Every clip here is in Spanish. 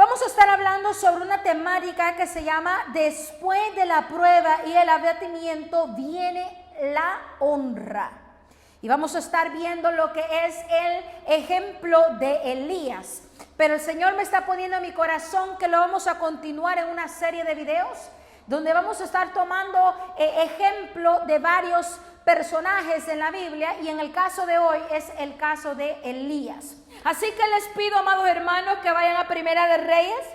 Vamos a estar hablando sobre una temática que se llama después de la prueba y el abatimiento viene la honra. Y vamos a estar viendo lo que es el ejemplo de Elías. Pero el Señor me está poniendo en mi corazón que lo vamos a continuar en una serie de videos donde vamos a estar tomando ejemplo de varios personajes en la Biblia, y en el caso de hoy es el caso de Elías. Así que les pido, amados hermanos, que vayan a Primera de Reyes.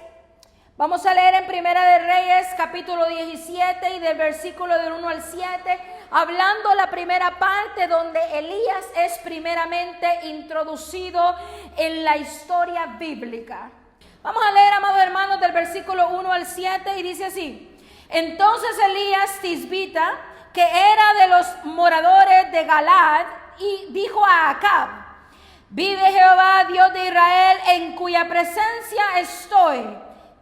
Vamos a leer en Primera de Reyes capítulo 17 y del versículo del 1 al 7, hablando la primera parte donde Elías es primeramente introducido en la historia bíblica. Vamos a leer, amados hermanos, del versículo 1 al 7 y dice así: Entonces Elías Tisbita, que era de los moradores de Galaad, y dijo a Acab: Vive Jehová, Dios de Israel, en cuya presencia estoy,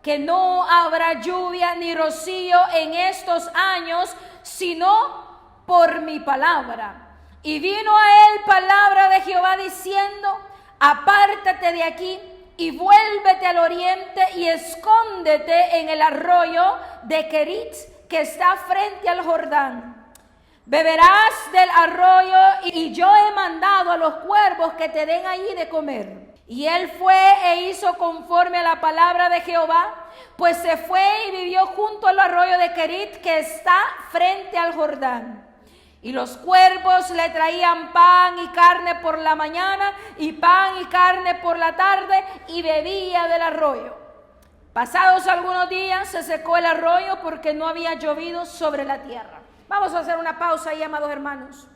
que no habrá lluvia ni rocío en estos años, sino por mi palabra. Y vino a él palabra de Jehová diciendo: Apártate de aquí y vuélvete al oriente y escóndete en el arroyo de Kerit, que está frente al Jordán. Beberás del arroyo, y yo he mandado a los cuervos que te den allí de comer. Y él fue e hizo conforme a la palabra de Jehová, pues se fue y vivió junto al arroyo de Kerit, que está frente al Jordán. Y los cuervos le traían pan y carne por la mañana, y pan y carne por la tarde, y bebía del arroyo. Pasados algunos días se secó el arroyo porque no había llovido sobre la tierra. Vamos a hacer una pausa ahí, amados hermanos.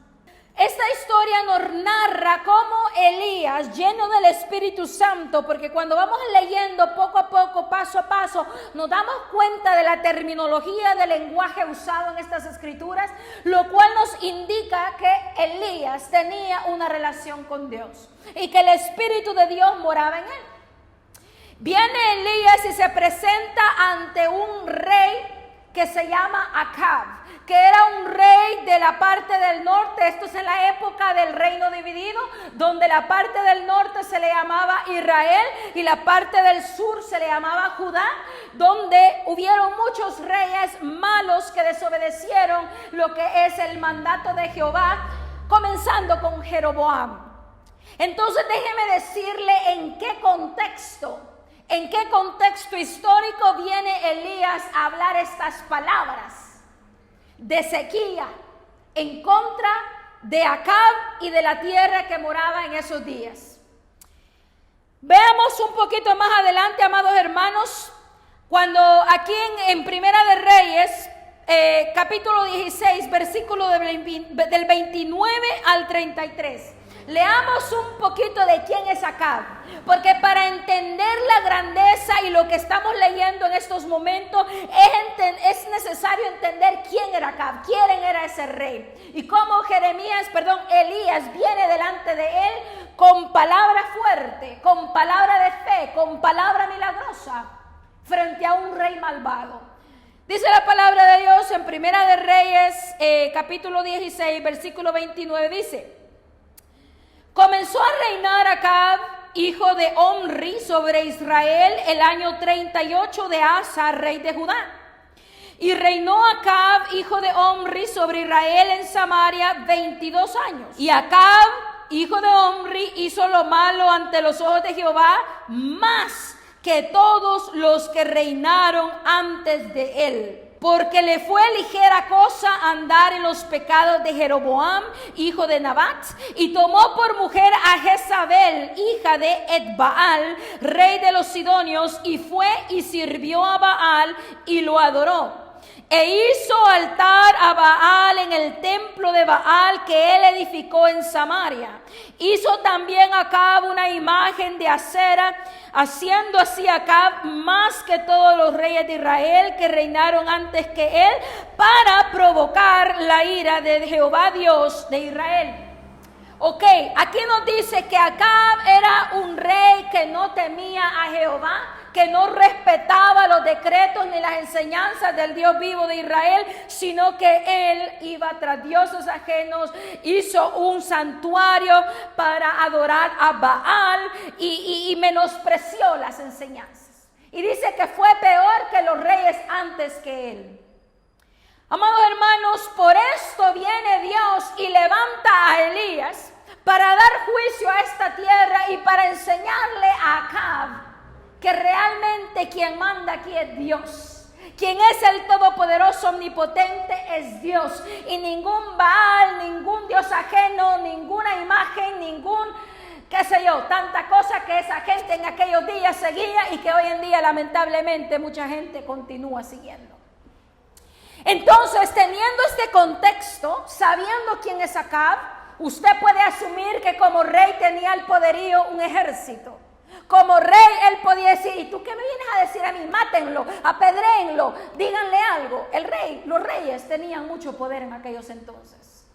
Esta historia nos narra cómo Elías, lleno del Espíritu Santo, porque cuando vamos leyendo poco a poco, paso a paso, nos damos cuenta de la terminología del lenguaje usado en estas escrituras, lo cual nos indica que Elías tenía una relación con Dios y que el Espíritu de Dios moraba en él. Viene Elías y se presenta ante un rey que se llama Acab, que era un rey de la parte del norte. Esto es en la época del reino dividido, donde la parte del norte se le llamaba Israel y la parte del sur se le llamaba Judá, donde hubieron muchos reyes malos que desobedecieron lo que es el mandato de Jehová, comenzando con Jeroboam. Entonces déjeme decirle en qué contexto histórico viene Elías a hablar estas palabras de sequía en contra de Acab y de la tierra que moraba en esos días. Veamos un poquito más adelante, amados hermanos, cuando aquí en Primera de Reyes, capítulo 16, versículo del 29 al 33. Leamos un poquito de quién es Acab, porque para entender la grandeza y lo que estamos leyendo en estos momentos es necesario entender quién era Acab, quién era ese rey, y cómo Elías viene delante de él con palabra fuerte, con palabra de fe, con palabra milagrosa, frente a un rey malvado. Dice la palabra de Dios en Primera de Reyes, capítulo 16, versículo 29, dice: Comenzó a reinar Acab, hijo de Omri, sobre Israel el año 38 de Asa, rey de Judá. Y reinó Acab, hijo de Omri, sobre Israel en Samaria 22 años. Y Acab, hijo de Omri, hizo lo malo ante los ojos de Jehová, más que todos los que reinaron antes de él. Porque le fue ligera cosa andar en los pecados de Jeroboam, hijo de Nabat, y tomó por mujer a Jezabel, hija de Etbaal, rey de los Sidonios, y fue y sirvió a Baal y lo adoró. E hizo altar a Baal en el templo de Baal que él edificó en Samaria. Hizo también Acab una imagen de acera, haciendo así Acab más que todos los reyes de Israel que reinaron antes que él, para provocar la ira de Jehová Dios de Israel. Ok, aquí nos dice que Acab era un rey que no temía a Jehová, que no respetaba los decretos ni las enseñanzas del Dios vivo de Israel, sino que él iba tras dioses ajenos, hizo un santuario para adorar a Baal y menospreció las enseñanzas. Y dice que fue peor que los reyes antes que él. Amados hermanos, por esto viene Dios y levanta a Elías para dar juicio a esta tierra y para enseñarle a Acab que realmente quien manda aquí es Dios. Quien es el todopoderoso omnipotente es Dios. Y ningún Baal, ningún Dios ajeno, ninguna imagen, ningún, qué sé yo, tanta cosa que esa gente en aquellos días seguía y que hoy en día lamentablemente mucha gente continúa siguiendo. Entonces, teniendo este contexto, sabiendo quién es Acab, usted puede asumir que como rey tenía el poderío, un ejército. Como rey, él podía decir, ¿y tú qué me vienes a decir a mí? Mátenlo, apedréenlo, díganle algo. Los reyes tenían mucho poder en aquellos entonces.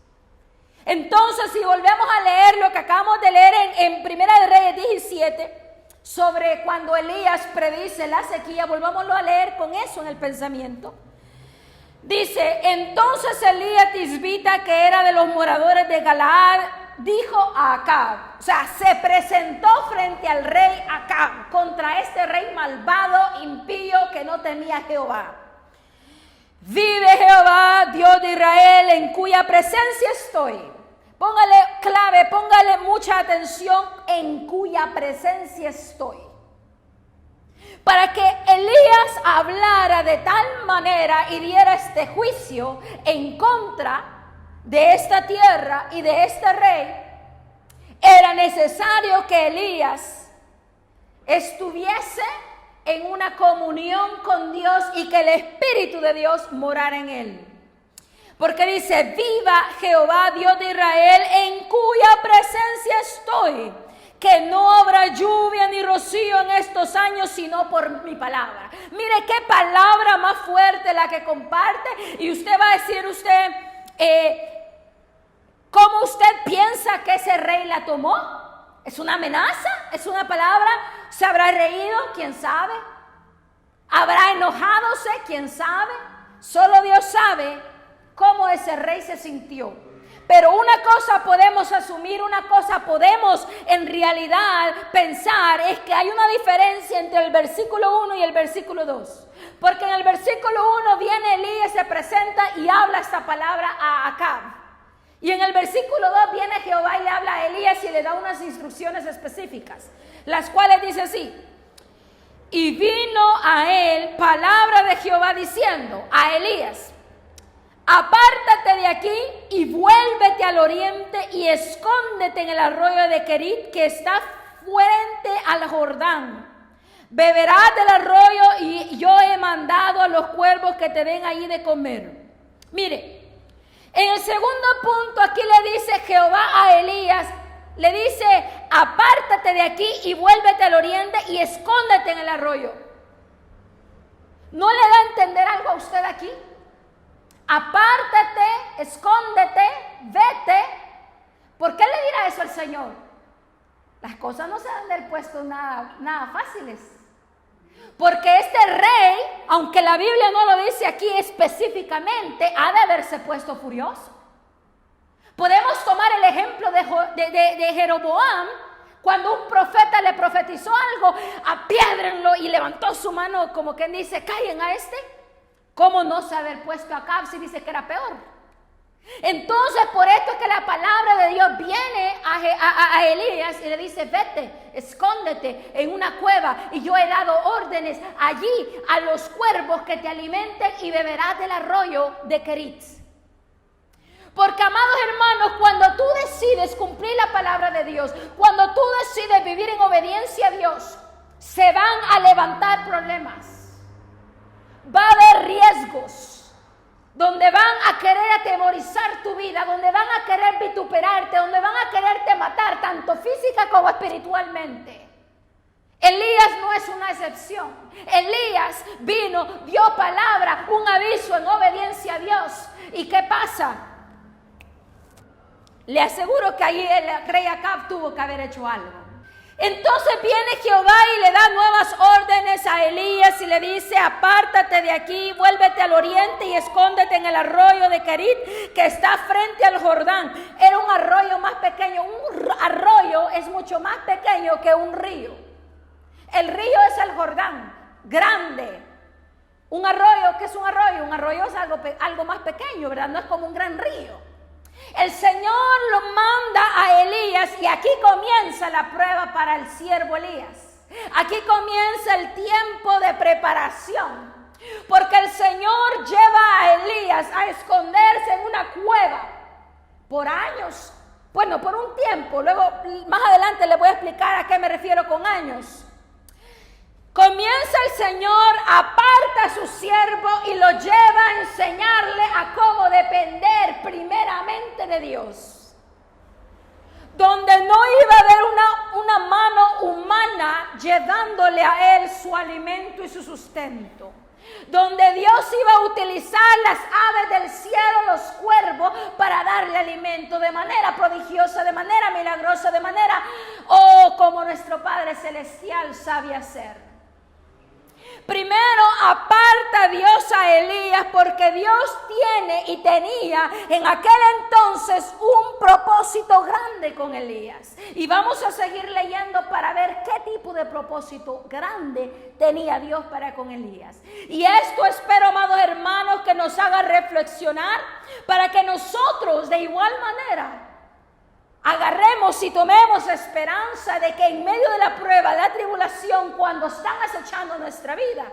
Entonces, si volvemos a leer lo que acabamos de leer en Primera de Reyes 17, sobre cuando Elías predice la sequía, volvámoslo a leer con eso en el pensamiento. Dice, entonces Elías Tisbita, que era de los moradores de Galaad, dijo a Acab, o sea, se presentó frente al rey Acab, contra este rey malvado, impío, que no temía a Jehová. Vive Jehová, Dios de Israel, en cuya presencia estoy. Póngale clave, póngale mucha atención, en cuya presencia estoy. Para que Elías hablara de tal manera y diera este juicio en contra de esta tierra y de este rey, era necesario que Elías estuviese en una comunión con Dios y que el Espíritu de Dios morara en él. Porque dice, viva Jehová Dios de Israel, en cuya presencia estoy, que no habrá lluvia ni rocío en estos años, sino por mi palabra. Mire qué palabra más fuerte la que comparte. Y usted va a decir, ¿cómo usted piensa que ese rey la tomó? ¿Es una amenaza? ¿Es una palabra? ¿Se habrá reído? ¿Quién sabe? ¿Habrá enojadose? ¿Quién sabe? Solo Dios sabe cómo ese rey se sintió. Pero una cosa podemos asumir, una cosa podemos en realidad pensar, es que hay una diferencia entre el versículo 1 y el versículo 2. Porque en el versículo 1 viene Elías, se presenta y habla esta palabra a Acab. Y en el versículo 2 viene Jehová y le habla a Elías y le da unas instrucciones específicas, las cuales dice así: y vino a él palabra de Jehová diciendo a Elías, apártate de aquí y vuélvete al oriente y escóndete en el arroyo de Kerit que está frente al Jordán. Beberás del arroyo y yo he mandado a los cuervos que te den allí de comer. Mire, en el segundo punto aquí le dice Jehová a Elías, le dice, apártate de aquí y vuélvete al oriente y escóndete en el arroyo. ¿No le da a entender algo a usted aquí? Apártate, escóndete, vete. ¿Por qué le dirá eso al Señor? Las cosas no se han del puesto nada fáciles. Porque este rey, aunque la Biblia no lo dice aquí específicamente, ha de haberse puesto furioso. Podemos tomar el ejemplo de Jeroboam, cuando un profeta le profetizó algo, apiédrenlo, y levantó su mano como quien dice, callen a este. ¿Cómo no se haber puesto a Acab si dice que era peor? Entonces, por esto es que la palabra de Dios viene a Elías y le dice, vete, escóndete en una cueva y yo he dado órdenes allí a los cuervos que te alimenten y beberás del arroyo de Kerit. Porque, amados hermanos, cuando tú decides cumplir la palabra de Dios, cuando tú decides vivir en obediencia a Dios, se van a levantar problemas. Va a haber riesgos donde van a querer atemorizar tu vida, donde van a querer vituperarte, donde van a quererte matar, tanto física como espiritualmente. Elías no es una excepción. Elías vino, dio palabra, un aviso en obediencia a Dios. ¿Y qué pasa? Le aseguro que allí el rey Acab tuvo que haber hecho algo. Entonces viene Jehová y le da nuevas órdenes a Elías y le dice, apártate de aquí, vuélvete al oriente y escóndete en el arroyo de Kerit que está frente al Jordán. Era un arroyo más pequeño, un arroyo es mucho más pequeño que un río. El río es el Jordán, grande. Un arroyo, ¿qué es un arroyo? Un arroyo es algo más pequeño, ¿verdad? No es como un gran río. El Señor lo manda a Elías y aquí comienza la prueba para el siervo Elías. Aquí comienza el tiempo de preparación. Porque el Señor lleva a Elías a esconderse en una cueva por años. Bueno, por un tiempo. Luego, más adelante les voy a explicar a qué me refiero con años. Comienza el Señor, aparta a su siervo y lo lleva a enseñarle a cómo depender primeramente de Dios. Donde no iba a haber una mano humana llevándole a él su alimento y su sustento. Donde Dios iba a utilizar las aves del cielo, los cuervos, para darle alimento de manera prodigiosa, de manera milagrosa, de manera, como nuestro Padre Celestial sabe hacer. Primero aparta Dios a Elías porque Dios tiene y tenía en aquel entonces un propósito grande con Elías. Y vamos a seguir leyendo para ver qué tipo de propósito grande tenía Dios para con Elías. Y esto espero, amados hermanos, que nos haga reflexionar para que nosotros de igual manera agarremos y tomemos esperanza de que en medio de la prueba, de la tribulación, cuando están acechando nuestra vida,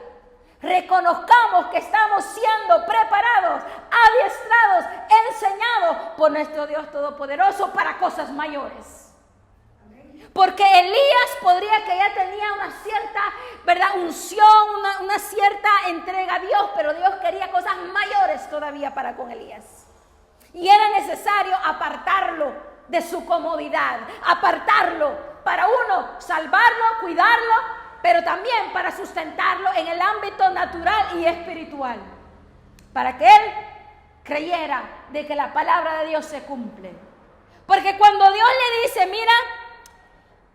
reconozcamos que estamos siendo preparados, adiestrados, enseñados por nuestro Dios Todopoderoso para cosas mayores. Porque Elías podría que ya tenía una cierta, ¿verdad?, unción, una cierta entrega a Dios, pero Dios quería cosas mayores todavía para con Elías. Y era necesario apartarlo de su comodidad, apartarlo para uno, salvarlo, cuidarlo, pero también para sustentarlo en el ámbito natural y espiritual, para que él creyera de que la palabra de Dios se cumple. Porque cuando Dios le dice, mira,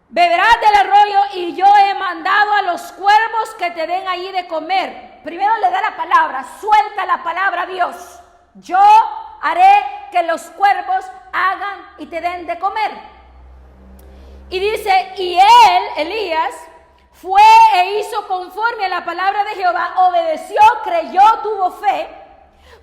beberás del arroyo y yo he mandado a los cuervos que te den allí de comer, primero le da la palabra, suelta la palabra a Dios. Yo haré que los cuervos hagan y te den de comer. Y dice, y él, Elías, fue e hizo conforme a la palabra de Jehová, obedeció, creyó, tuvo fe,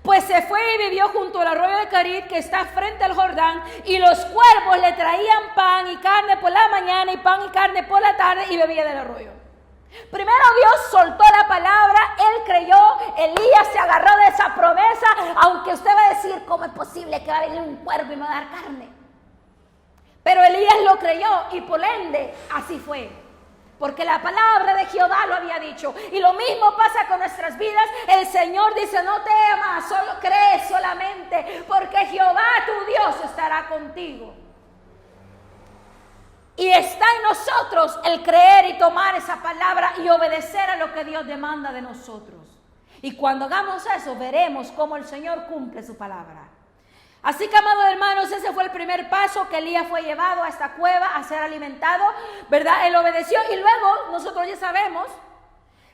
pues se fue y vivió junto al arroyo de Carit que está frente al Jordán, y los cuervos le traían pan y carne por la mañana y pan y carne por la tarde, y bebía del arroyo. Primero Dios soltó la palabra, él creyó, Elías se agarró de esa promesa, aunque usted va a decir, ¿cómo es posible que va a venir un cuervo y me va a dar carne? Pero Elías lo creyó y por ende así fue, porque la palabra de Jehová lo había dicho. Y lo mismo pasa con nuestras vidas. El Señor dice, no temas, solo cree solamente, porque Jehová tu Dios estará contigo. Y está en nosotros el creer y tomar esa palabra y obedecer a lo que Dios demanda de nosotros. Y cuando hagamos eso, veremos cómo el Señor cumple su palabra. Así que, amados hermanos, ese fue el primer paso, que Elías fue llevado a esta cueva a ser alimentado, ¿verdad? Él obedeció y luego nosotros ya sabemos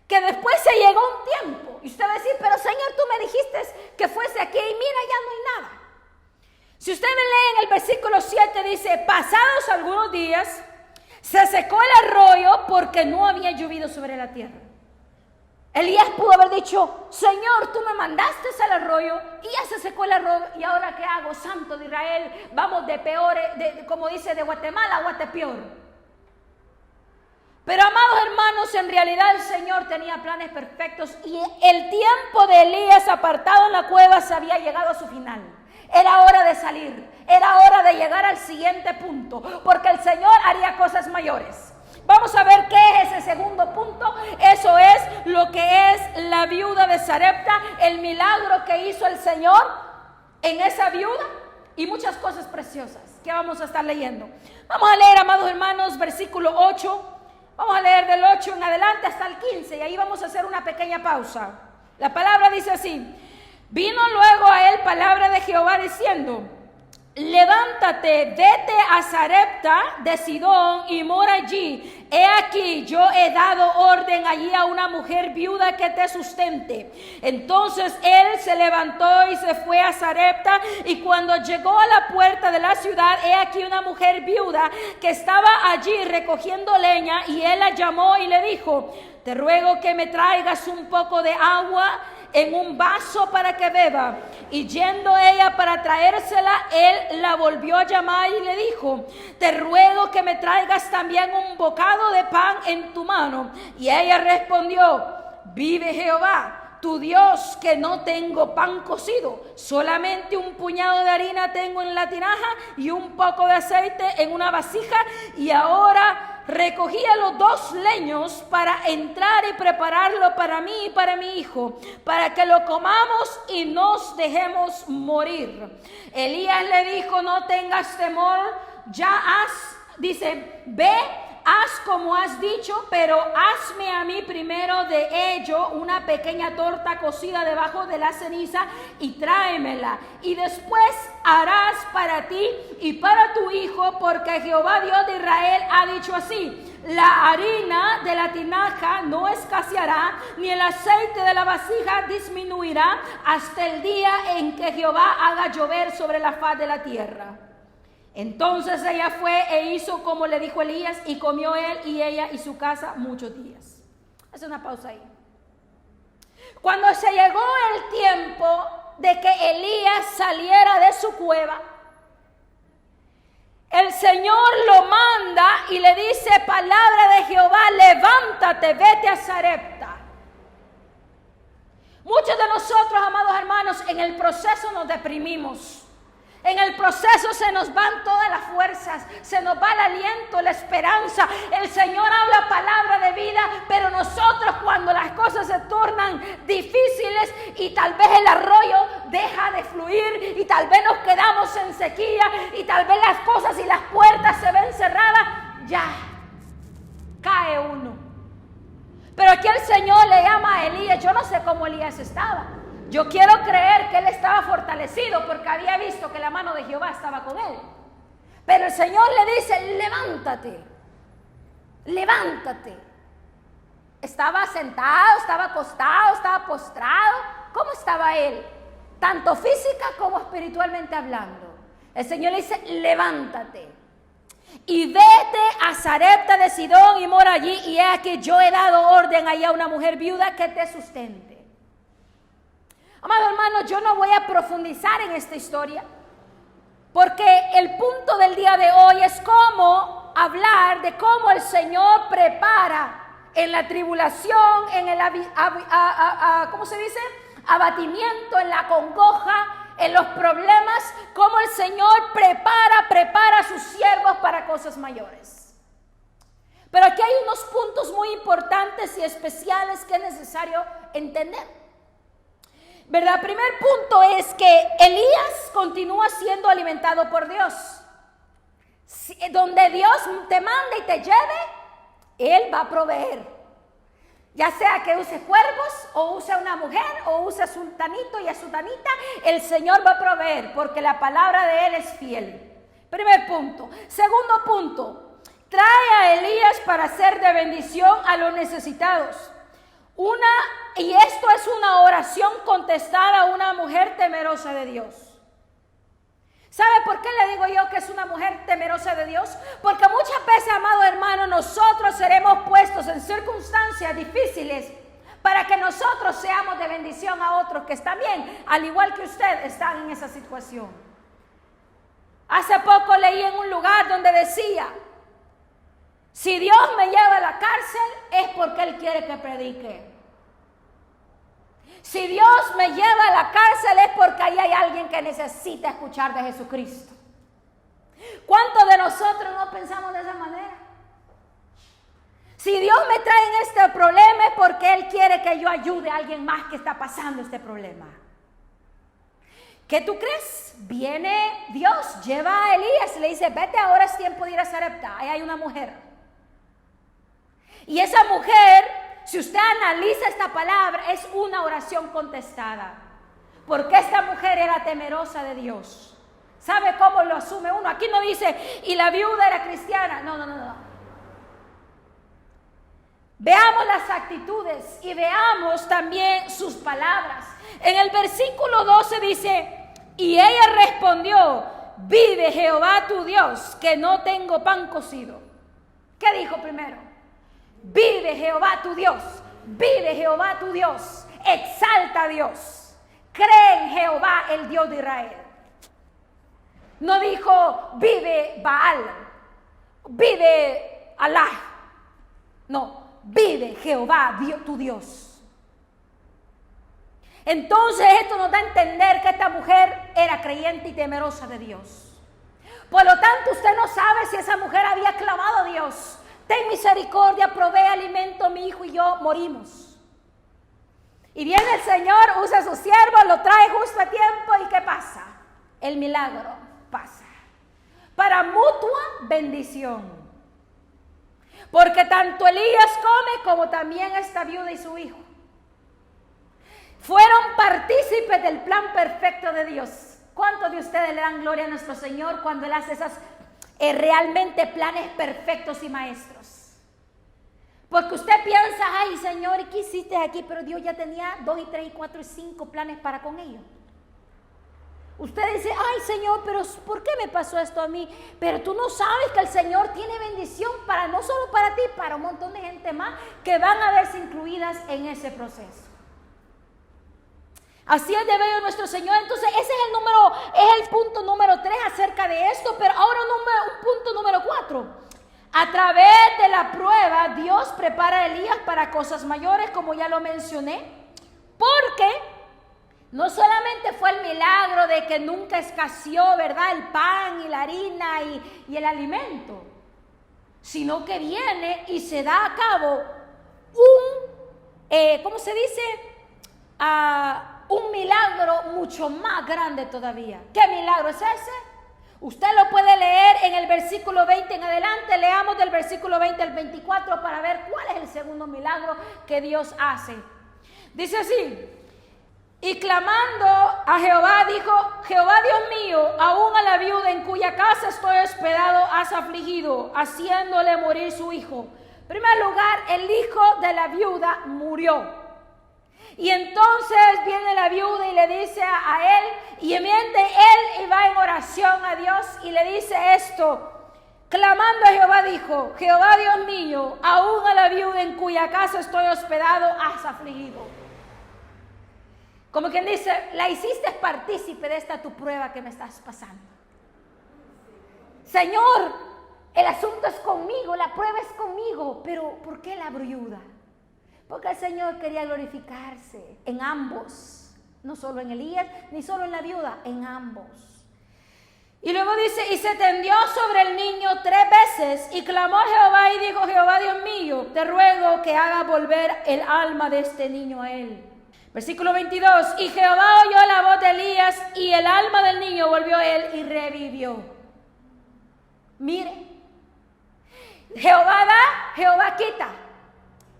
que después se llegó un tiempo. Y usted va a decir, pero Señor, tú me dijiste que fuese aquí y mira, ya no hay nada. Si usted lee en el versículo 7, dice, pasados algunos días, se secó el arroyo porque no había llovido sobre la tierra. Elías pudo haber dicho, Señor, tú me mandaste al arroyo y ya se secó el arroyo, ¿y ahora qué hago, Santo de Israel? Vamos de peor, como dice, de Guatemala a Guatepeor. Pero, amados hermanos, en realidad el Señor tenía planes perfectos y el tiempo de Elías apartado en la cueva se había llegado a su final. Era hora de salir, era hora de llegar al siguiente punto, porque el Señor haría cosas mayores. Vamos a ver qué es ese segundo punto. Eso es lo que es la viuda de Sarepta, el milagro que hizo el Señor en esa viuda y muchas cosas preciosas que vamos a estar leyendo. Vamos a leer, amados hermanos, versículo 8. Vamos a leer del 8 en adelante hasta el 15 y ahí vamos a hacer una pequeña pausa. La palabra dice así: vino luego a él palabra de Jehová diciendo: levántate, vete a Sarepta de Sidón y mora allí. He aquí, yo he dado orden allí a una mujer viuda que te sustente. Entonces él se levantó y se fue a Sarepta, y cuando llegó a la puerta de la ciudad, he aquí una mujer viuda que estaba allí recogiendo leña, y él la llamó y le dijo: te ruego que me traigas un poco de agua en un vaso para que beba. Y yendo ella para traérsela, él la volvió a llamar y le dijo, te ruego que me traigas también un bocado de pan en tu mano. Y ella respondió, vive Jehová, tu Dios, que no tengo pan cocido, solamente un puñado de harina tengo en la tinaja y un poco de aceite en una vasija, y ahora recogía los 2 leños para entrar y prepararlo para mí y para mi hijo, para que lo comamos y nos dejemos morir. Elías le dijo, no tengas temor, ve, haz como has dicho, pero hazme a mí primero de ello una pequeña torta cocida debajo de la ceniza y tráemela. Y después harás para ti y para tu hijo, porque Jehová Dios de Israel ha dicho así, la harina de la tinaja no escaseará, ni el aceite de la vasija disminuirá, hasta el día en que Jehová haga llover sobre la faz de la tierra. Entonces ella fue e hizo como le dijo Elías, y comió él y ella y su casa muchos días. Haz una pausa ahí. Cuando se llegó el tiempo de que Elías saliera de su cueva, el Señor lo manda y le dice, palabra de Jehová, levántate, vete a Sarepta. Muchos de nosotros, amados hermanos, en el proceso nos deprimimos. En el proceso se nos van todas las fuerzas, se nos va el aliento, la esperanza. El Señor habla palabra de vida, pero nosotros cuando las cosas se tornan difíciles y tal vez el arroyo deja de fluir y tal vez nos quedamos en sequía y tal vez las cosas y las puertas se ven cerradas, ya cae uno. Pero aquí el Señor le llama a Elías. Yo no sé cómo Elías estaba. Yo quiero creer que él estaba fortalecido porque había visto que la mano de Jehová estaba con él. Pero el Señor le dice, levántate, levántate. Estaba sentado, estaba acostado, estaba postrado. ¿Cómo estaba él? Tanto física como espiritualmente hablando. El Señor le dice, levántate y vete a Sarepta de Sidón y mora allí. Y he aquí, yo he dado orden allá a una mujer viuda que te sustente. Amado hermano, yo no voy a profundizar en esta historia porque el punto del día de hoy es cómo hablar de cómo el Señor prepara en la tribulación, en el ¿cómo se dice? Abatimiento, en la congoja, en los problemas, cómo el Señor prepara a sus siervos para cosas mayores. Pero aquí hay unos puntos muy importantes y especiales que es necesario entender. ¿Verdad? Primer punto es que Elías continúa siendo alimentado por Dios. Donde Dios te manda y te lleve, Él va a proveer. Ya sea que use cuervos, o use una mujer, o use a sultanito y a sultanita, el Señor va a proveer, porque la palabra de Él es fiel. Primer punto. Segundo punto, trae a Elías para ser de bendición a los necesitados. Y esto es una oración contestada a una mujer temerosa de Dios. ¿Sabe por qué le digo yo que es una mujer temerosa de Dios? Porque muchas veces, amado hermano, nosotros seremos puestos en circunstancias difíciles para que nosotros seamos de bendición a otros que están bien, al igual que usted está en esa situación. Hace poco leí en un lugar donde decía, si Dios me lleva a la cárcel es porque Él quiere que predique. Si Dios me lleva a la cárcel es porque ahí hay alguien que necesita escuchar de Jesucristo. ¿Cuántos de nosotros no pensamos de esa manera? Si Dios me trae en este problema es porque Él quiere que yo ayude a alguien más que está pasando este problema. ¿Qué tú crees? Viene Dios, lleva a Elías y le dice, vete, ahora es tiempo de ir a Sarepta. Ahí hay una mujer. Y esa mujer, si usted analiza esta palabra, es una oración contestada. Porque esta mujer era temerosa de Dios. ¿Sabe cómo lo asume uno? Aquí no dice, y la viuda era cristiana. No. Veamos las actitudes y veamos también sus palabras. En el versículo 12 dice, y ella respondió, vive Jehová tu Dios, que no tengo pan cocido. ¿Qué dijo primero? Vive Jehová tu Dios. Vive Jehová tu Dios. Exalta a Dios. Cree en Jehová, el Dios de Israel. No dijo, vive Baal. Vive Alá. No, vive Jehová, tu Dios. Entonces esto nos da a entender que esta mujer era creyente y temerosa de Dios. Por lo tanto, usted no sabe si esa mujer había clamado a Dios: ten misericordia, provee alimento, mi hijo y yo morimos. Y viene el Señor, usa a su siervo, lo trae justo a tiempo, ¿y qué pasa? El milagro pasa. Para mutua bendición. Porque tanto Elías come como también esta viuda y su hijo fueron partícipes del plan perfecto de Dios. ¿Cuántos de ustedes le dan gloria a nuestro Señor cuando Él hace esos realmente planes perfectos y maestros? Porque usted piensa, ay Señor, ¿y qué hiciste aquí? Pero Dios ya tenía 2 y 3 y 4 y 5 planes para con ellos. Usted dice, ay Señor, pero ¿por qué me pasó esto a mí? Pero tú no sabes que el Señor tiene bendición para no solo para ti, para un montón de gente más que van a verse incluidas en ese proceso. Así es de bello nuestro Señor. Entonces ese es el punto número 3 acerca de esto. Pero ahora un punto número 4. A través de la prueba, Dios prepara a Elías para cosas mayores, como ya lo mencioné. Porque no solamente fue el milagro de que nunca escaseó, ¿verdad?, el pan y la harina y el alimento, sino que viene y se da a cabo ¿cómo se dice? Un milagro mucho más grande todavía. ¿Qué milagro es ese? Usted lo puede leer en el versículo 20 en adelante. Leamos del versículo 20 al 24 para ver cuál es el segundo milagro que Dios hace. Dice así: y clamando a Jehová, dijo: Jehová Dios mío, aún a la viuda en cuya casa estoy hospedado has afligido, haciéndole morir su hijo. En primer lugar, el hijo de la viuda murió. Y entonces viene la viuda y le dice a él, y miente él y va en oración a Dios y le dice esto: clamando a Jehová, dijo: Jehová Dios mío, aún a la viuda en cuya casa estoy hospedado has afligido. Como quien dice, la hiciste partícipe de esta tu prueba que me estás pasando. Señor, el asunto es conmigo, la prueba es conmigo, pero ¿por qué la viuda? Porque el Señor quería glorificarse en ambos, no solo en Elías, ni solo en la viuda, en ambos. Y luego dice: y se tendió sobre el niño 3 veces, y clamó a Jehová y dijo: Jehová Dios mío, te ruego que haga volver el alma de este niño a él. Versículo 22, y Jehová oyó la voz de Elías, y el alma del niño volvió a él y revivió. Mire, Jehová da, Jehová quita.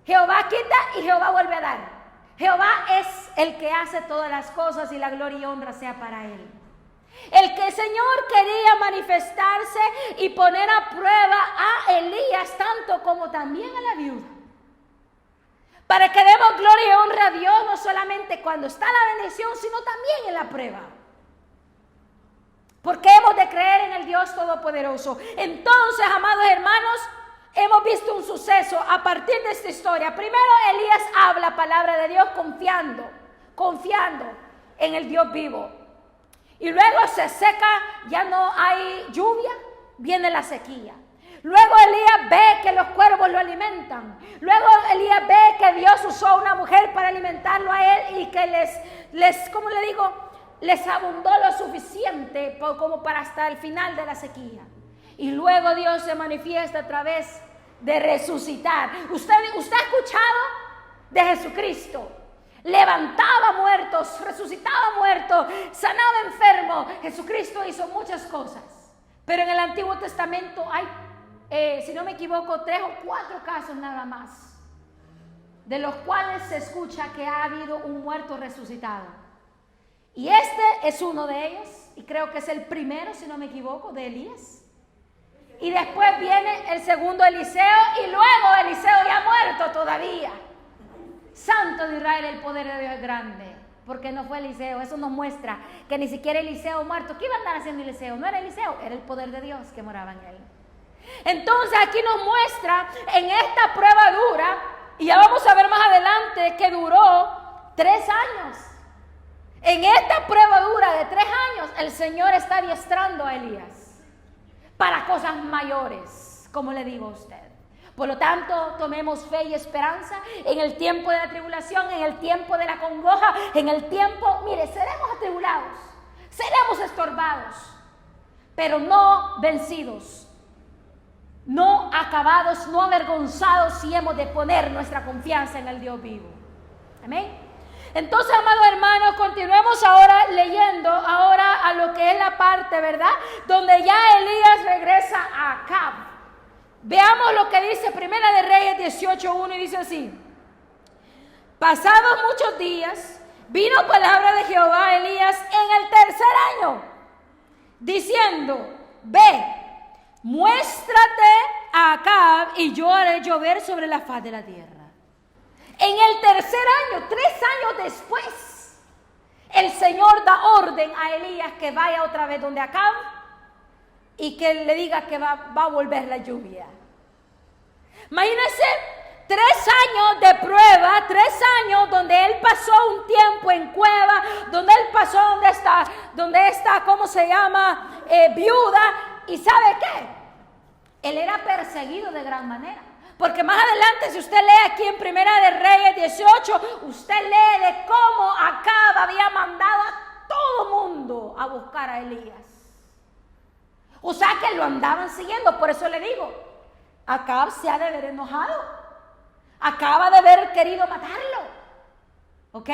Jehová quita y Jehová vuelve a dar. Jehová es el que hace todas las cosas y la gloria y honra sea para él. El que el Señor quería manifestarse y poner a prueba a Elías tanto como también a la viuda. Para que demos gloria y honra a Dios no solamente cuando está la bendición, sino también en la prueba. Porque hemos de creer en el Dios Todopoderoso. Entonces, amados hermanos, hemos visto un suceso a partir de esta historia. Primero, Elías habla palabra de Dios confiando en el Dios vivo. Y luego se seca, ya no hay lluvia, viene la sequía. Luego Elías ve que los cuervos lo alimentan. Luego Elías ve que Dios usó a una mujer para alimentarlo a él y que ¿cómo le digo? Les abundó lo suficiente como para hasta el final de la sequía. Y luego Dios se manifiesta a través de resucitar. ¿Usted ha escuchado de Jesucristo? Levantaba muertos, resucitaba muertos, sanaba enfermos. Jesucristo hizo muchas cosas. Pero en el Antiguo Testamento hay, si no me equivoco, 3 o 4 casos nada más, de los cuales se escucha que ha habido un muerto resucitado. Y este es uno de ellos, y creo que es el primero, si no me equivoco, de Elías. Y después viene el segundo, Eliseo, y luego Eliseo ya muerto todavía. Santo de Israel, el poder de Dios es grande, porque no fue Eliseo. Eso nos muestra que ni siquiera Eliseo muerto. ¿Qué iba a andar haciendo Eliseo? No era Eliseo, era el poder de Dios que moraba en él. Entonces aquí nos muestra en esta prueba dura, y ya vamos a ver más adelante que duró 3 años. En esta prueba dura de 3 años, el Señor está adiestrando a Elías para cosas mayores, como le digo a usted. Por lo tanto, tomemos fe y esperanza en el tiempo de la tribulación, en el tiempo de la congoja, en el tiempo, mire, seremos atribulados, seremos estorbados, pero no vencidos, no acabados, no avergonzados si hemos de poner nuestra confianza en el Dios vivo. Amén. Entonces, amados hermanos, continuemos ahora leyendo ahora a lo que es la parte, ¿verdad? Donde ya Elías regresa a Acab. Veamos lo que dice Primera de Reyes 18:1 y dice así: pasados muchos días, vino palabra de Jehová a Elías en el 3er año, diciendo: ve, muéstrate a Acab y yo haré llover sobre la faz de la tierra. En el 3er año, 3 años después, el Señor da orden a Elías que vaya otra vez donde Acab y que le diga que va a volver la lluvia. Imagínense 3 años de prueba, 3 años donde él pasó un tiempo en cueva, donde él pasó donde está, ¿cómo se llama? Viuda. ¿Y sabe qué? Él era perseguido de gran manera. Porque más adelante, si usted lee aquí en Primera de Reyes 18, usted lee de cómo Acab había mandado a todo mundo a buscar a Elías. O sea que lo andaban siguiendo. Por eso le digo, Acab se ha de haber enojado. Acaba de haber querido matarlo. ¿Ok?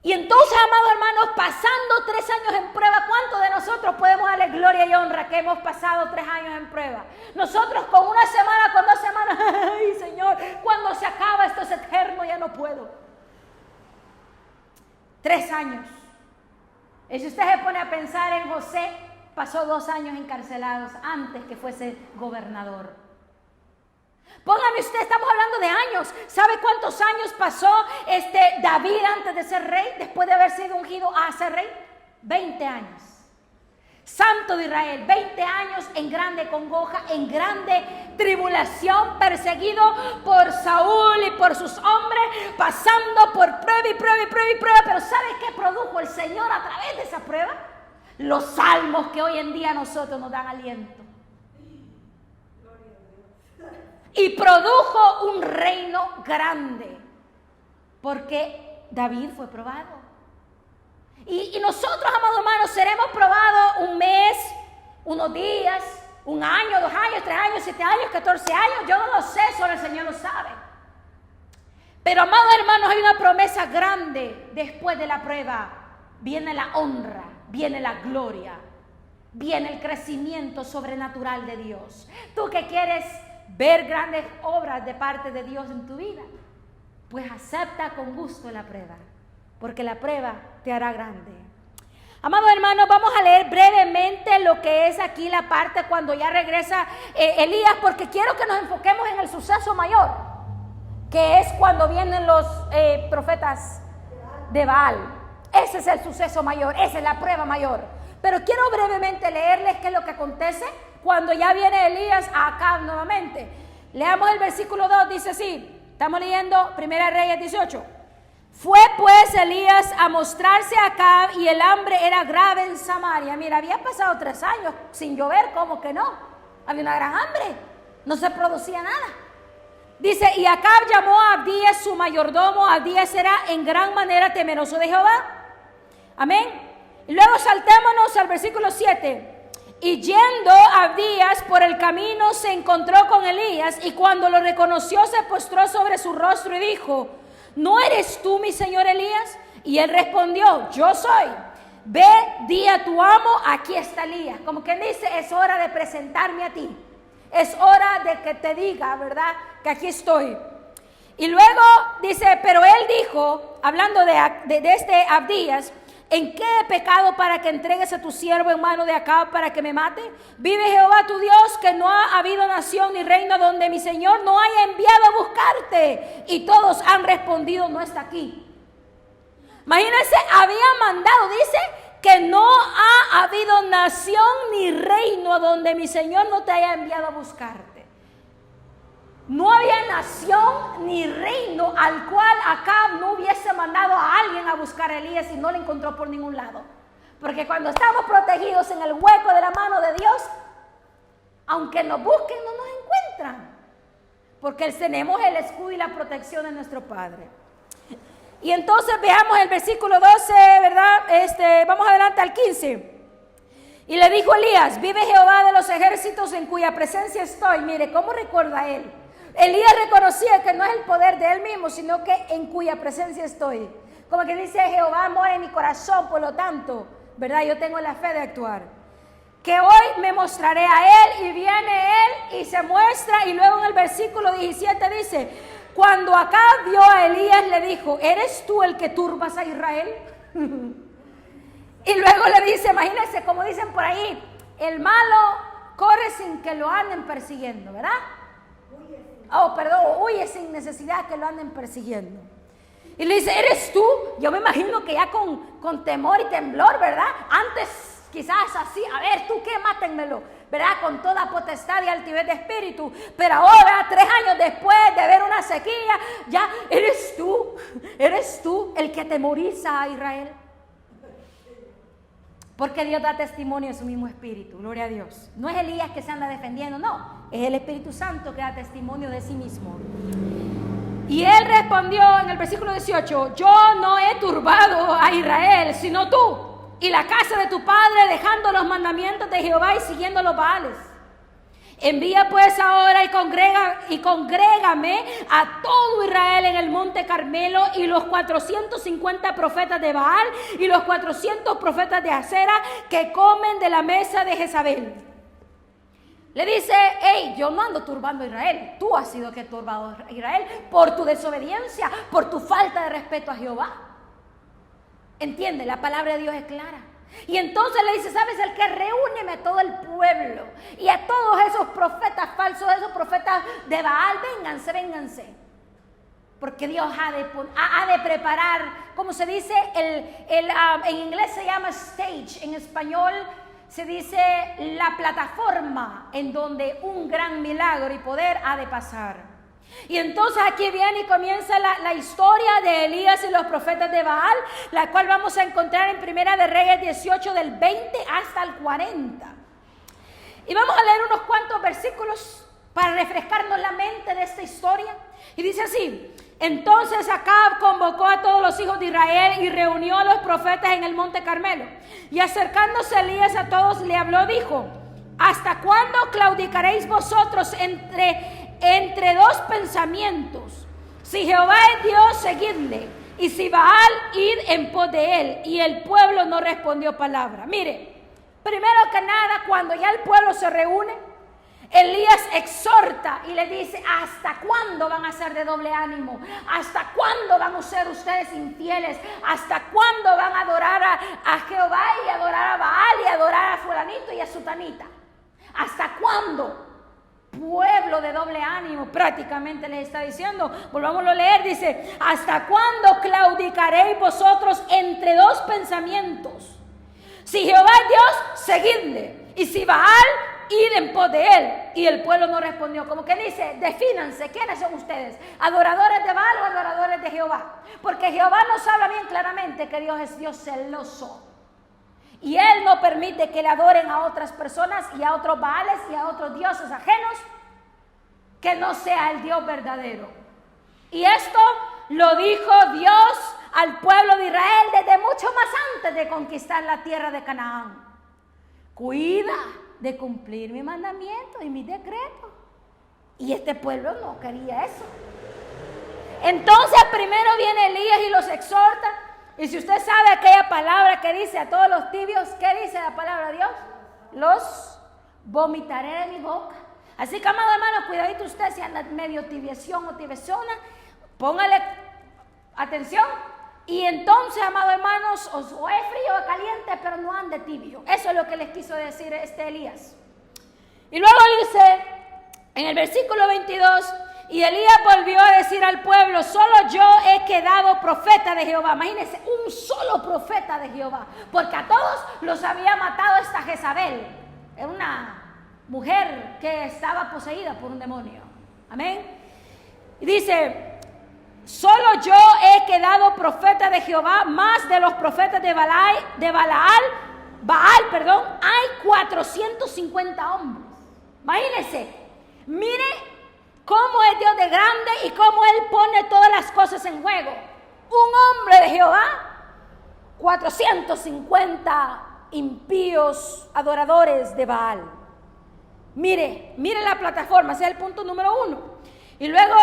Y entonces, amados hermanos, pasando 3 años en prueba, ¿cuántos de nosotros podemos darle gloria y honra que hemos pasado 3 años en prueba? Nosotros con 1 semana, con 2 semanas, ay Señor, cuando se acaba esto es eterno, ya no puedo. 3 años. Y si usted se pone a pensar en José, pasó 2 años encarcelados antes que fuese gobernador. Póngame usted, estamos hablando de años. ¿Sabe cuántos años pasó David antes de ser rey? Después de haber sido ungido a ser rey. 20 años. Santo de Israel, 20 años en grande congoja, en grande tribulación, perseguido por Saúl y por sus hombres, pasando por prueba y prueba y prueba y prueba. Pero ¿sabe qué produjo el Señor a través de esa prueba? Los salmos que hoy en día a nosotros nos dan aliento. Y produjo un reino grande, porque David fue probado. Y nosotros, amados hermanos, seremos probados 1 mes, unos días, 1 año, 2 años, 3 años, 7 años, 14 años. Yo no lo sé, solo el Señor lo sabe. Pero, amados hermanos, hay una promesa grande. Después de la prueba viene la honra, viene la gloria, viene el crecimiento sobrenatural de Dios. Tú que quieres ver grandes obras de parte de Dios en tu vida, pues acepta con gusto la prueba, porque la prueba te hará grande. Amados hermanos, vamos a leer brevemente lo que es aquí la parte cuando ya regresa Elías, porque quiero que nos enfoquemos en el suceso mayor, que es cuando vienen los profetas de Baal. Ese es el suceso mayor, esa es la prueba mayor. Pero quiero brevemente leerles qué es lo que acontece cuando ya viene Elías a Acab nuevamente. Leamos el versículo 2, dice así. Estamos leyendo Primera Reyes 18. Fue pues Elías a mostrarse a Acab y el hambre era grave en Samaria. Mira, había pasado 3 años sin llover, ¿cómo que no? Había una gran hambre, no se producía nada. Dice, y Acab llamó a Abdías su mayordomo. Abdías era en gran manera temeroso de Jehová. Amén. Y luego saltémonos al versículo 7. Y yendo Abdías por el camino se encontró con Elías, y cuando lo reconoció se postró sobre su rostro y dijo: ¿no eres tú mi señor Elías? Y él respondió: yo soy. Ve, di a tu amo, aquí está Elías. Como quien dice, es hora de presentarme a ti. Es hora de que te diga, ¿verdad?, que aquí estoy. Y luego dice, pero él dijo, hablando de este Abdías: ¿en qué he pecado para que entregues a tu siervo en mano de Acab para que me mate? Vive Jehová tu Dios, que no ha habido nación ni reino donde mi Señor no haya enviado a buscarte. Y todos han respondido: no está aquí. Imagínense, había mandado, dice, que no ha habido nación ni reino donde mi Señor no te haya enviado a buscarte. No había nación ni reino al cual Acab no hubiese mandado a alguien a buscar a Elías y no le encontró por ningún lado. Porque cuando estamos protegidos en el hueco de la mano de Dios, aunque nos busquen, no nos encuentran. Porque tenemos el escudo y la protección de nuestro Padre. Y entonces veamos el versículo 12, ¿verdad? Vamos adelante al 15. Y le dijo Elías: vive Jehová de los ejércitos en cuya presencia estoy. Mire, ¿cómo recuerda él? Elías reconocía que no es el poder de él mismo, sino que en cuya presencia estoy. Como que dice: Jehová mora en mi corazón, por lo tanto, ¿verdad? Yo tengo la fe de actuar. Que hoy me mostraré a él, y viene él y se muestra. Y luego en el versículo 17 dice: cuando Acab vio a Elías, le dijo: ¿eres tú el que turbas a Israel? Y luego le dice, imagínense como dicen por ahí, el malo corre sin que lo anden persiguiendo, ¿verdad? Huye sin necesidad que lo anden persiguiendo. Y le dice: ¿eres tú? Yo me imagino que ya con temor y temblor, ¿verdad? Antes quizás así, a ver, ¿tú qué? Mátenmelo, ¿verdad? Con toda potestad y altivez de espíritu. Pero ahora, 3 años después de ver una sequía, ya eres tú el que atemoriza a Israel. Porque Dios da testimonio de su mismo espíritu, gloria a Dios. No es Elías que se anda defendiendo, no, es el Espíritu Santo que da testimonio de sí mismo. Y él respondió en el versículo 18: yo no he turbado a Israel, sino tú y la casa de tu padre, dejando los mandamientos de Jehová y siguiendo los Baales. Envía pues ahora y congrégame a todo Israel en el monte Carmelo, y los 450 profetas de Baal y los 400 profetas de Acera que comen de la mesa de Jezabel. Le dice: hey, yo no ando turbando a Israel, tú has sido el que ha turbado a Israel por tu desobediencia, por tu falta de respeto a Jehová. Entiende, la palabra de Dios es clara. Y entonces le dice: ¿sabes? El que reúneme a todo el pueblo y a todos esos profetas falsos, esos profetas de Baal, vénganse. Porque Dios ha de preparar, como se dice, en inglés se llama stage, en español se dice la plataforma en donde un gran milagro y poder ha de pasar. Y entonces aquí viene y comienza la historia de Elías y los profetas de Baal, la cual vamos a encontrar en Primera de Reyes 18 del 20 hasta el 40. Y vamos a leer unos cuantos versículos para refrescarnos la mente de esta historia. Y dice así: entonces Acab convocó a todos los hijos de Israel y reunió a los profetas en el monte Carmelo. Y acercándose Elías a todos le habló, dijo: ¿hasta cuándo claudicaréis vosotros entre dos pensamientos? Si Jehová es Dios, seguidle, y si Baal, id en pos de él. Y el pueblo no respondió palabra. Mire, primero que nada, cuando ya el pueblo se reúne, Elías exhorta y le dice: ¿hasta cuándo van a ser de doble ánimo? ¿Hasta cuándo van a ser ustedes infieles? ¿Hasta cuándo van a adorar a Jehová y adorar a Baal y adorar a fulanito y a sutanita? ¿Hasta cuándo? Pueblo de doble ánimo, prácticamente les está diciendo. Volvámoslo a leer, dice: ¿hasta cuándo claudicaréis vosotros entre dos pensamientos? Si Jehová es Dios, seguidle, y si Baal, id en pos de él. Y el pueblo no respondió. Como que dice: defínanse, ¿quiénes son ustedes? ¿Adoradores de Baal o adoradores de Jehová? Porque Jehová nos habla bien claramente que Dios es Dios celoso. Y Él no permite que le adoren a otras personas y a otros Baales y a otros dioses ajenos que no sea el Dios verdadero. Y esto lo dijo Dios al pueblo de Israel desde mucho más antes de conquistar la tierra de Canaán. Cuida de cumplir mi mandamiento y mis decretos. Y este pueblo no quería eso. Entonces primero viene Elías y los exhorta. Y si usted sabe aquella palabra que dice a todos los tibios, ¿qué dice la palabra de Dios? Los vomitaré de mi boca. Así que, amado hermano, cuidadito usted si anda medio tibiezón o tibiezona, póngale atención. Y entonces, amado hermanos, o es frío o caliente, pero no ande tibio. Eso es lo que les quiso decir Elías. Y luego dice en el versículo 22: y Elías volvió a decir al pueblo: solo yo he quedado profeta de Jehová. Imagínense, un solo profeta de Jehová, porque a todos los había matado esta Jezabel. Era una mujer que estaba poseída por un demonio. Amén. Y dice: solo yo he quedado profeta de Jehová, más de los profetas de Baal, hay 450 hombres. Imagínense, mire cómo es Dios de grande y cómo Él pone todas las cosas en juego. Un hombre de Jehová, 450 impíos adoradores de Baal. Mire la plataforma, ese es el punto número 1. Y luego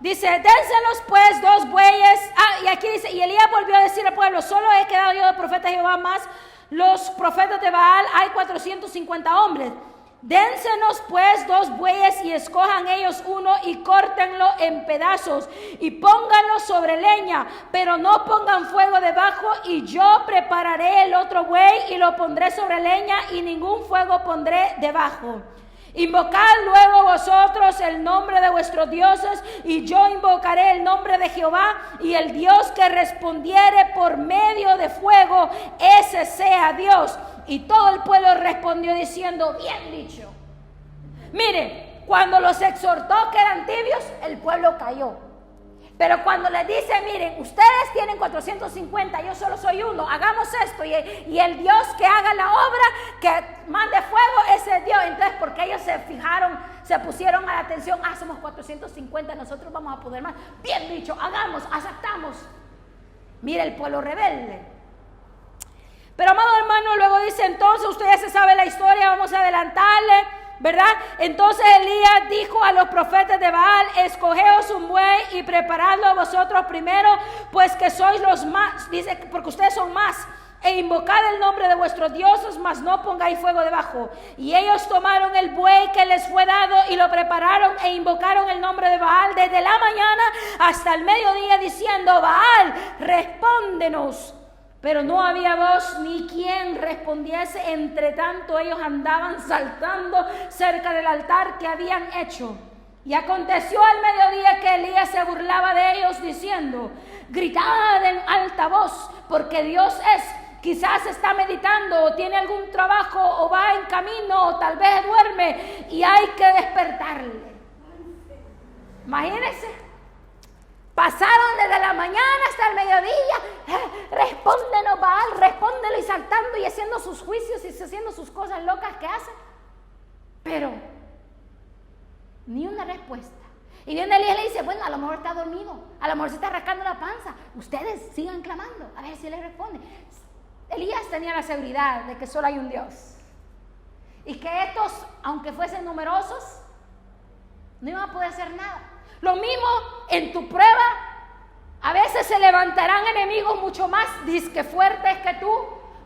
dice: dénselos pues 2 bueyes. Y aquí dice: y Elías volvió a decir al pueblo: solo he quedado yo de profeta de Jehová, más los profetas de Baal hay 450 hombres. Dénsenos pues 2 bueyes y escojan ellos uno y córtenlo en pedazos y pónganlo sobre leña, pero no pongan fuego debajo, y yo prepararé el otro buey y lo pondré sobre leña y ningún fuego pondré debajo. Invocad luego vosotros el nombre de vuestros dioses, y yo invocaré el nombre de Jehová, y el Dios que respondiere por medio de fuego, ese sea Dios. Y todo el pueblo respondió diciendo: bien dicho. Mire, cuando los exhortó que eran tibios, el pueblo cayó. Pero cuando les dice: miren, ustedes tienen 450, yo solo soy uno, hagamos esto, y el Dios que haga la obra, que mande fuego, ese es Dios. Entonces, porque ellos se fijaron, se pusieron a la atención: somos 450, nosotros vamos a poder más. Bien dicho, hagamos, aceptamos. Mira el pueblo rebelde. Pero, amado hermano, luego dice: entonces, usted ya se sabe la historia, vamos a adelantarle, ¿verdad? Entonces Elías dijo a los profetas de Baal: escogeos un buey y preparadlo vosotros primero, pues que sois los más, dice, porque ustedes son más, e invocad el nombre de vuestros dioses, mas no pongáis fuego debajo. Y ellos tomaron el buey que les fue dado y lo prepararon e invocaron el nombre de Baal desde la mañana hasta el mediodía, diciendo: Baal, respóndenos. Pero no había voz ni quien respondiese. Entre tanto ellos andaban saltando cerca del altar que habían hecho. Y aconteció al mediodía que Elías se burlaba de ellos, diciendo: gritad en alta voz, porque Dios quizás está meditando, o tiene algún trabajo, o va en camino, o tal vez duerme, y hay que despertarle. Imagínense. Pasaron desde la mañana hasta el mediodía. Respóndenos, Baal, respóndelo, y saltando y haciendo sus juicios y haciendo sus cosas locas que hacen. Pero ni una respuesta. Y viene Elías y le dice: bueno, a lo mejor está dormido, a lo mejor se está rascando la panza. Ustedes sigan clamando, a ver si les responde. Elías tenía la seguridad de que solo hay un Dios. Y que estos, aunque fuesen numerosos, no iban a poder hacer nada. Lo mismo en tu prueba, a veces se levantarán enemigos mucho más disque fuertes que tú,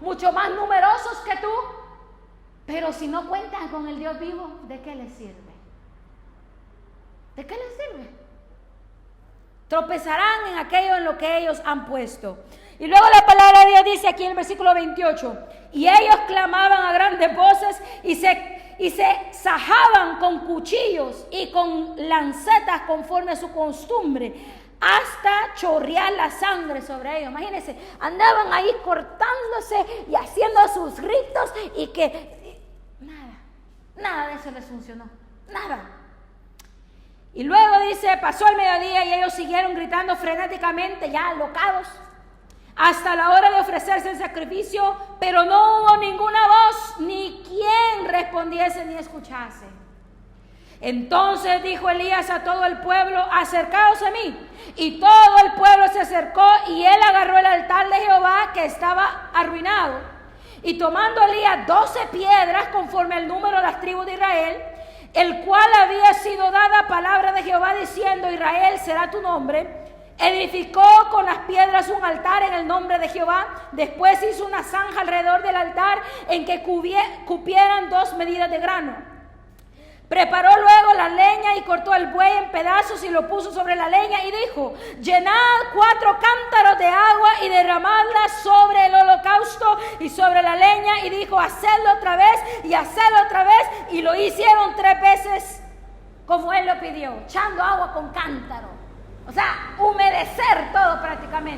mucho más numerosos que tú, pero si no cuentan con el Dios vivo, ¿de qué les sirve? ¿De qué les sirve? Tropezarán en aquello en lo que ellos han puesto. Y luego la palabra de Dios dice aquí en el versículo 28: y ellos clamaban a grandes voces y se sajaban con cuchillos y con lancetas conforme a su costumbre, hasta chorrear la sangre sobre ellos. Imagínense, andaban ahí cortándose y haciendo sus ritos, y que nada de eso les funcionó, nada. Y luego dice: pasó el mediodía y ellos siguieron gritando frenéticamente, ya alocados, hasta la hora de ofrecerse el sacrificio, pero no hubo ninguna voz, ni quien respondiese ni escuchase. Entonces dijo Elías a todo el pueblo: acercaos a mí. Y todo el pueblo se acercó, y él agarró el altar de Jehová que estaba arruinado. Y tomando Elías 12 piedras conforme al número de las tribus de Israel, el cual había sido dada palabra de Jehová diciendo: Israel será tu nombre, edificó con las piedras un altar en el nombre de Jehová. Después hizo una zanja alrededor del altar en que cupieran 2 medidas de grano. Preparó luego la leña y cortó el buey en pedazos y lo puso sobre la leña, y dijo: llenad 4 cántaros de agua y derramadla sobre el holocausto y sobre la leña. Y dijo: hacedlo otra vez y hacedlo otra vez. Y lo hicieron 3 veces como él lo pidió, echando agua con cántaro. O sea, humedecer todo prácticamente.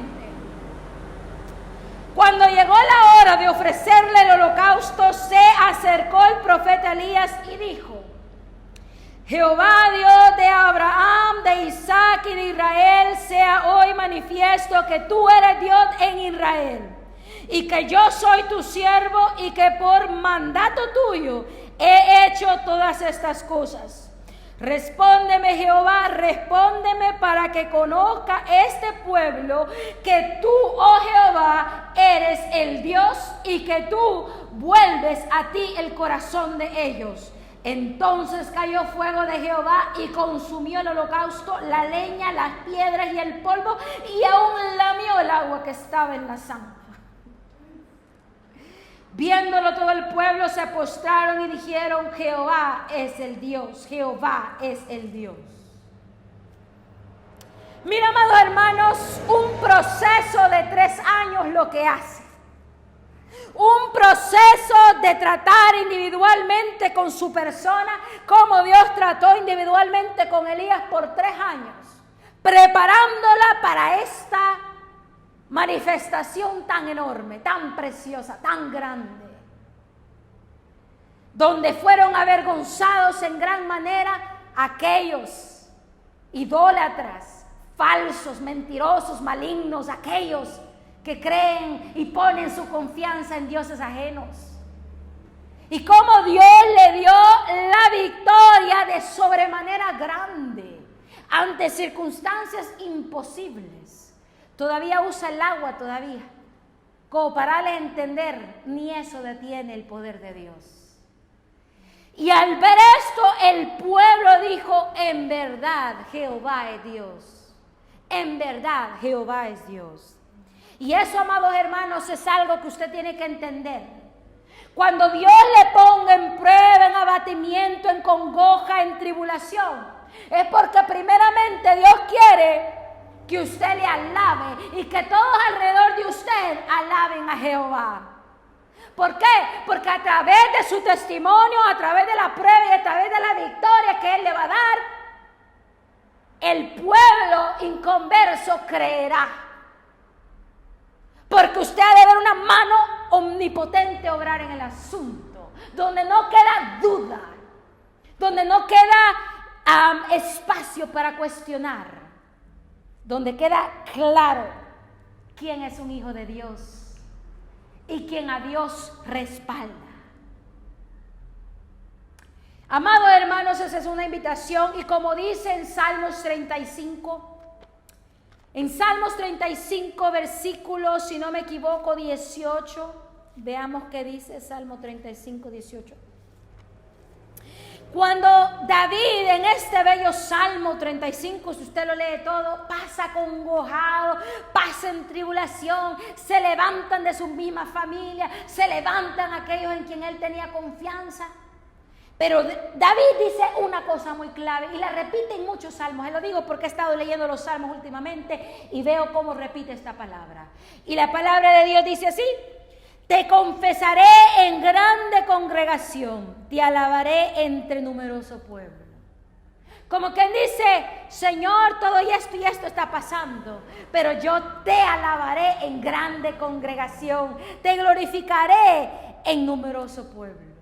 holocausto, se acercó el profeta Elías y dijo: Jehová Dios de Abraham, de Isaac y de Israel, sea hoy manifiesto que tú eres Dios en Israel, y que yo soy tu siervo, y que por mandato tuyo he hecho todas estas cosas. Respóndeme, Jehová, respóndeme, para que conozca este pueblo que tú, oh Jehová, eres el Dios, y que tú vuelves a ti el corazón de ellos. Entonces cayó fuego de Jehová y consumió el holocausto, la leña, las piedras y el polvo, y aún lamió el agua que estaba en la zanja. Viéndolo todo el pueblo se postraron y dijeron: Jehová es el Dios, Jehová es el Dios. Mira, amados hermanos, un proceso de 3 años lo que hace. Un proceso de tratar individualmente con su persona, como Dios trató individualmente con Elías por 3 años, preparándola para esta manifestación tan enorme, tan preciosa, tan grande, donde fueron avergonzados en gran manera aquellos idólatras, falsos, mentirosos, malignos, aquellos que creen y ponen su confianza en dioses ajenos. Y cómo Dios le dio la victoria de sobremanera grande ante circunstancias imposibles. Todavía usa el agua todavía, como para darle a entender, ni eso detiene el poder de Dios. Y al ver esto, el pueblo dijo: en verdad Jehová es Dios, en verdad Jehová es Dios. Y eso, amados hermanos, es algo que usted tiene que entender. Cuando Dios le ponga en prueba, en abatimiento, en congoja, en tribulación, es porque primeramente Dios quiere que usted le alabe y que todos alrededor de usted alaben a Jehová. ¿Por qué? Porque a través de su testimonio, a través de la prueba y a través de la victoria que Él le va a dar, el pueblo inconverso creerá. Porque usted ha de ver una mano omnipotente obrar en el asunto, donde no queda duda, donde no queda espacio para cuestionar, donde queda claro quién es un hijo de Dios y quién a Dios respalda. Amados hermanos, esa es una invitación, y como dice en Salmos 35, versículo, si no me equivoco, 18, veamos qué dice Salmo 35, 18. Cuando David en este bello Salmo 35, si usted lo lee todo, pasa congojado, pasa en tribulación, se levantan de su misma familia, se levantan aquellos en quien él tenía confianza. Pero David dice una cosa muy clave y la repite en muchos salmos. Lo digo porque he estado leyendo los salmos últimamente y veo cómo repite esta palabra. Y la palabra de Dios dice así: te confesaré en grande congregación, te alabaré entre numeroso pueblo. Como quien dice: Señor, todo esto y esto está pasando, pero yo te alabaré en grande congregación, te glorificaré en numeroso pueblo.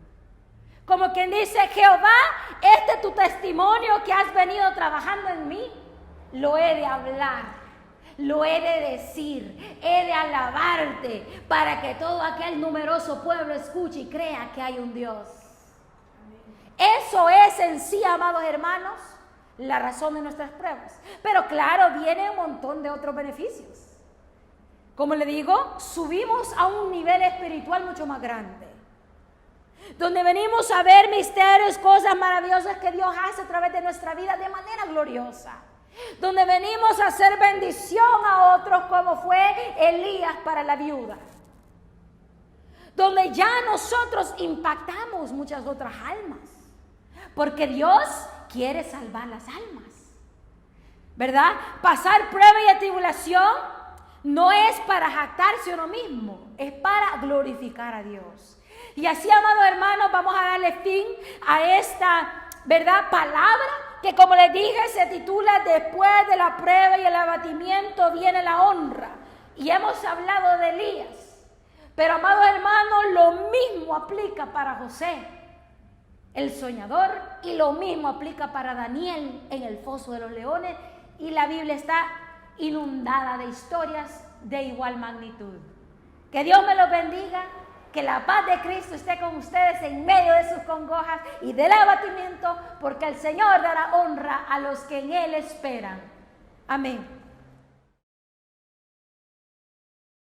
Como quien dice: Jehová, este es tu testimonio que has venido trabajando en mí, lo he de hablar, lo he de decir, he de alabarte, para que todo aquel numeroso pueblo escuche y crea que hay un Dios. Eso es en sí, amados hermanos, la razón de nuestras pruebas. Pero claro, viene un montón de otros beneficios. Como le digo, subimos a un nivel espiritual mucho más grande, donde venimos a ver misterios, cosas maravillosas que Dios hace a través de nuestra vida de manera gloriosa, donde venimos a hacer bendición a otros, como fue Elías para la viuda, donde ya nosotros impactamos muchas otras almas, porque Dios quiere salvar las almas, ¿verdad? Pasar prueba y tribulación no es para jactarse uno mismo, es para glorificar a Dios. Y así, amados hermanos, vamos a darle fin a esta, ¿verdad?, palabra que, como les dije, se titula Después de la prueba y el abatimiento viene la honra. Y hemos hablado de Elías, Pero, amados hermanos, lo mismo aplica para José, el soñador, y lo mismo aplica para Daniel en el foso de los leones, y la Biblia está inundada de historias de igual magnitud. Que Dios me los bendiga, que la paz de Cristo esté con ustedes en medio de sus congojas y del abatimiento, porque el Señor dará honra a los que en Él esperan. Amén.